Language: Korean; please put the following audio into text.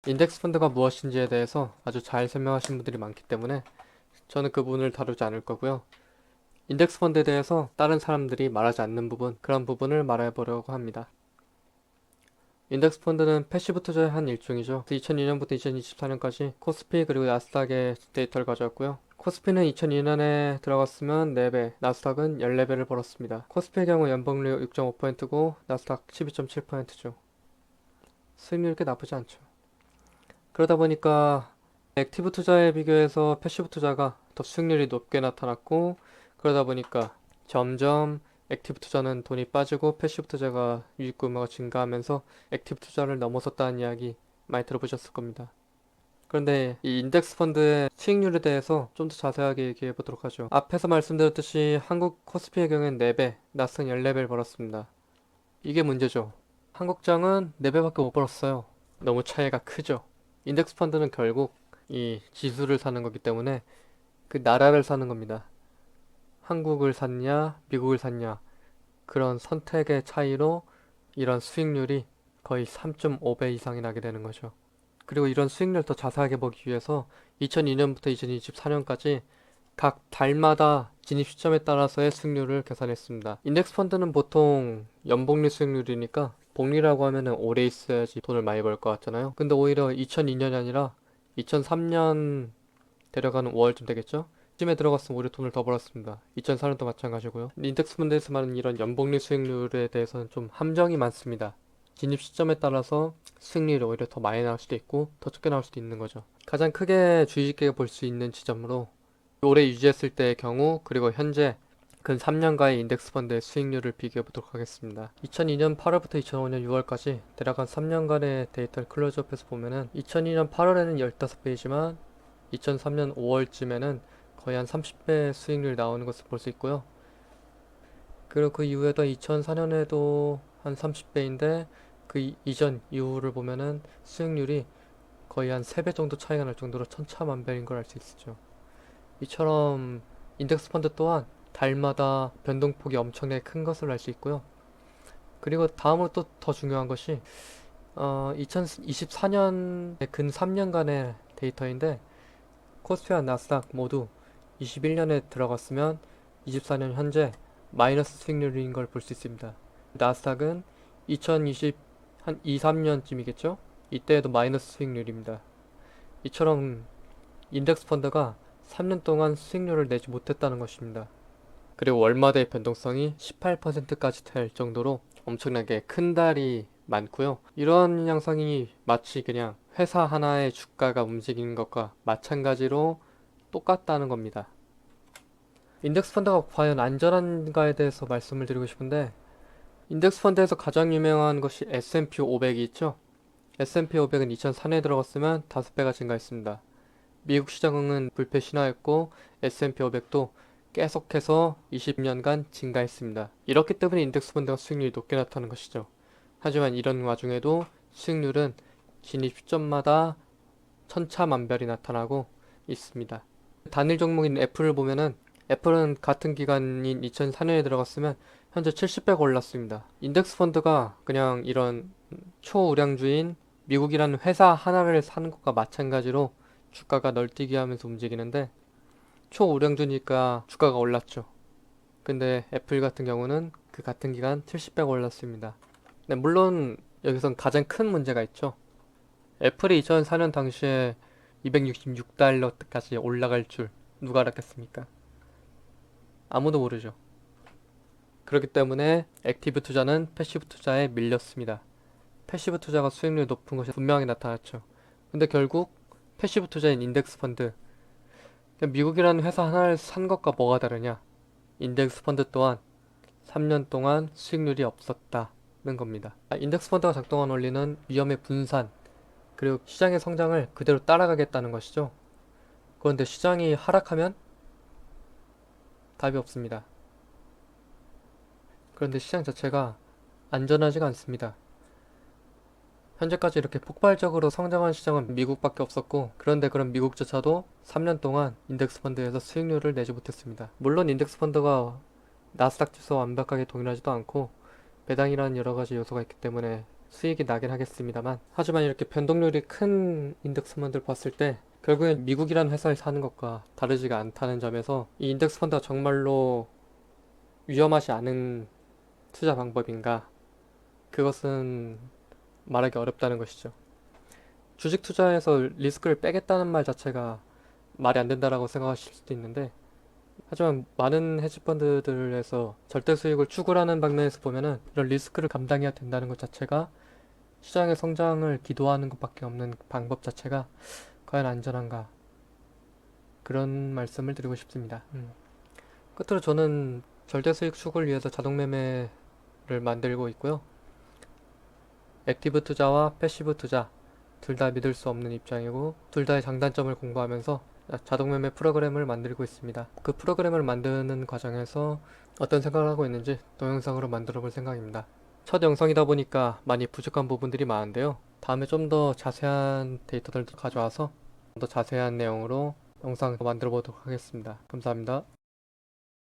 인덱스 펀드가 무엇인지에 대해서 아주 잘 설명하신 분들이 많기 때문에 저는 그 부분을 다루지 않을 거고요. 인덱스 펀드에 대해서 다른 사람들이 말하지 않는 부분, 그런 부분을 말해보려고 합니다. 인덱스 펀드는 패시브 투자의 한 일종이죠. 2002년부터 2024년까지 코스피 그리고 나스닥의 데이터를 가져왔고요. 코스피는 2002년에 들어갔으면 4배, 나스닥은 14배를 벌었습니다. 코스피의 경우 연봉률 6.5%고 나스닥 12.7%죠. 수익률 꽤 나쁘지 않죠. 그러다 보니까 액티브 투자에 비교해서 패시브 투자가 더 수익률이 높게 나타났고, 그러다 보니까 점점 액티브 투자는 돈이 빠지고 패시브 투자가 유입 규모가 증가하면서 액티브 투자를 넘어섰다는 이야기 많이 들어보셨을 겁니다. 그런데 이 인덱스 펀드의 수익률에 대해서 좀 더 자세하게 얘기해 보도록 하죠. 앞에서 말씀드렸듯이 한국 코스피의 경우엔 4배, 나스닥 14배를 벌었습니다. 이게 문제죠. 한국장은 4배밖에 못 벌었어요. 너무 차이가 크죠. 인덱스 펀드는 결국 이 지수를 사는 거기 때문에 그 나라를 사는 겁니다. 한국을 샀냐, 미국을 샀냐, 그런 선택의 차이로 이런 수익률이 거의 3.5배 이상이 나게 되는 거죠. 그리고 이런 수익률을 더 자세하게 보기 위해서 2002년부터 2024년까지 각 달마다 진입 시점에 따라서의 수익률을 계산했습니다. 인덱스 펀드는 보통 연복리 수익률이니까 복리라고 하면은 오래 있어야지 돈을 많이 벌 것 같잖아요. 근데 오히려 2002년이 아니라 2003년 데려가는 5월쯤 되겠죠? 쯤에 들어갔으면 오히려 돈을 더 벌었습니다. 2004년도 마찬가지고요. 인덱스 펀드에서 말하는 이런 연복리 수익률에 대해서는 좀 함정이 많습니다. 진입 시점에 따라서 수익률이 오히려 더 많이 나올 수도 있고 더 적게 나올 수도 있는 거죠. 가장 크게 주의 깊게 볼 수 있는 지점으로 오래 유지했을 때의 경우 그리고 현재 근 3년간의 인덱스 펀드의 수익률을 비교해 보도록 하겠습니다. 2002년 8월부터 2005년 6월까지 대략 한 3년간의 데이터를 클로즈업해서 보면은 2002년 8월에는 15배이지만 2003년 5월쯤에는 거의 한 30배 수익률이 나오는 것을 볼 수 있고요. 그리고 그 이후에도 2004년에도 한 30배인데 그 이전 이후를 보면은 수익률이 거의 한 3배 정도 차이가 날 정도로 천차만별인 걸 알 수 있죠. 이처럼 인덱스 펀드 또한 달마다 변동폭이 엄청나게 큰 것을 알 수 있고요. 그리고 다음으로 또 더 중요한 것이 2024년의 근 3년간의 데이터인데 코스피와 나스닥 모두 21년에 들어갔으면 24년 현재 마이너스 수익률인 걸 볼 수 있습니다. 나스닥은 2020 한 2, 3년쯤이겠죠? 이때에도 마이너스 수익률입니다. 이처럼 인덱스 펀드가 3년 동안 수익률을 내지 못했다는 것입니다. 그리고 월마다의 변동성이 18%까지 될 정도로 엄청나게 큰 달이 많고요. 이런 양상이 마치 그냥 회사 하나의 주가가 움직이는 것과 마찬가지로 똑같다는 겁니다. 인덱스 펀드가 과연 안전한가에 대해서 말씀을 드리고 싶은데 인덱스 펀드에서 가장 유명한 것이 S&P 500이 있죠. S&P 500은 2004년에 들어갔으면 5배가 증가했습니다. 미국 시장은 불패 신화였고 S&P 500도 계속해서 20년간 증가했습니다. 이렇기 때문에 인덱스 펀드가 수익률이 높게 나타나는 것이죠. 하지만 이런 와중에도 수익률은 진입 시점마다 천차만별이 나타나고 있습니다. 단일 종목인 애플을 보면은 애플은 같은 기간인 2004년에 들어갔으면 현재 70배가 올랐습니다. 인덱스 펀드가 그냥 이런 초우량주인 미국이라는 회사 하나를 사는 것과 마찬가지로 주가가 널뛰기 하면서 움직이는데 초우량주니까 주가가 올랐죠. 근데 애플 같은 경우는 그 같은 기간 70배가 올랐습니다. 네, 물론 여기선 가장 큰 문제가 있죠. 애플이 2004년 당시에 266달러까지 올라갈 줄 누가 알았겠습니까? 아무도 모르죠. 그렇기 때문에 액티브 투자는 패시브 투자에 밀렸습니다. 패시브 투자가 수익률이 높은 것이 분명히 나타났죠. 근데 결국 패시브 투자인 인덱스 펀드, 미국이라는 회사 하나를 산 것과 뭐가 다르냐? 인덱스 펀드 또한 3년 동안 수익률이 없었다는 겁니다. 인덱스 펀드가 작동한 원리는 위험의 분산, 그리고 시장의 성장을 그대로 따라가겠다는 것이죠. 그런데 시장이 하락하면 답이 없습니다. 그런데 시장 자체가 안전하지가 않습니다. 현재까지 이렇게 폭발적으로 성장한 시장은 미국밖에 없었고, 그런데 그런 미국조차도 3년 동안 인덱스 펀드에서 수익률을 내지 못했습니다. 물론 인덱스 펀드가 나스닥 지수와 완벽하게 동일하지도 않고 배당이라는 여러 가지 요소가 있기 때문에 수익이 나긴 하겠습니다만, 하지만 이렇게 변동률이 큰 인덱스 펀드를 봤을 때 결국엔 미국이라는 회사를 사는 것과 다르지가 않다는 점에서 이 인덱스 펀드가 정말로 위험하지 않은 투자 방법인가? 그것은 말하기 어렵다는 것이죠. 주식 투자에서 리스크를 빼겠다는 말 자체가 말이 안 된다라고 생각하실 수도 있는데, 하지만 많은 헤지펀드들에서 절대 수익을 추구하는 방면에서 보면은 이런 리스크를 감당해야 된다는 것 자체가 시장의 성장을 기도하는 것밖에 없는 방법 자체가 과연 안전한가? 그런 말씀을 드리고 싶습니다. 끝으로 저는 절대 수익 추구를 위해서 자동 매매를 만들고 있고요. 액티브 투자와 패시브 투자 둘 다 믿을 수 없는 입장이고 둘 다의 장단점을 공부하면서 자동 매매 프로그램을 만들고 있습니다. 그 프로그램을 만드는 과정에서 어떤 생각을 하고 있는지 동영상으로 만들어 볼 생각입니다. 첫 영상이다 보니까 많이 부족한 부분들이 많은데요. 다음에 좀 더 자세한 데이터들도 가져와서 더 자세한 내용으로 영상 만들어 보도록 하겠습니다. 감사합니다.